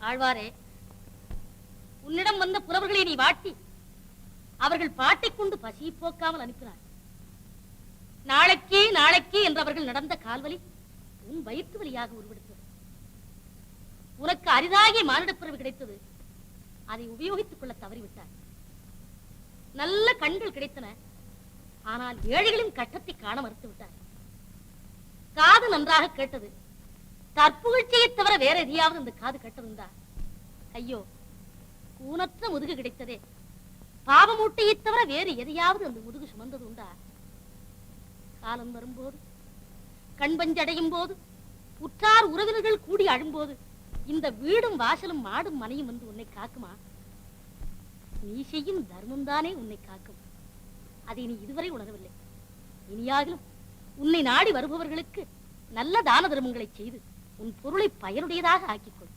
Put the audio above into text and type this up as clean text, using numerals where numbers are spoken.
ஆழ்வாரே, உன்னிடம் வந்த புலவர்களை நீ வாட்டி அவர்கள் பாட்டைக் கொண்டு பசியை போக்காமல் அனுப்பினார். நாளைக்கே நாளைக்கே என்று அவர்கள் நடந்த கால்வலி உன் வயிற்று வலியாக உருவெடுத்தது. உனக்கு அரிதாகிய மானிடப்பிறவி கிடைத்தது, அதை உபயோகித்துக் கொள்ள தவறிவிட்டார். நல்ல கண்கள் கிடைத்தன, ஆனால் ஏழைகளின் கட்டத்தை காண மறுத்து விட்டார். காது நன்றாக கேட்டது, தற்புகழ்ச்சியை தவிர வேற எதையாவது அந்த காது கேட்டதுண்டா? ஐயோ, ஊனற்ற முதுகு கிடைத்ததே, பாவமூட்டையை தவிர வேறு எதையாவது அந்த முதுகு சுமந்தது உண்டா? காலம் வரும்போது, கண் பஞ்சடையும் போது, உற்றார் உறவினர்கள் கூடி அழும்போது, இந்த வீடும் வாசலும் மாடும் மனையும் வந்து உன்னை காக்குமா? நீ செய்யும் தர்மம் தானே உன்னை காக்கும். அதை நீ இதுவரை உணரவில்லை. இனியாகிலும் உன்னை நாடி வருபவர்களுக்கு நல்ல தான தர்மங்களை செய்து உன் பொருளை பயனுடையதாக ஆக்கிக்கொள்.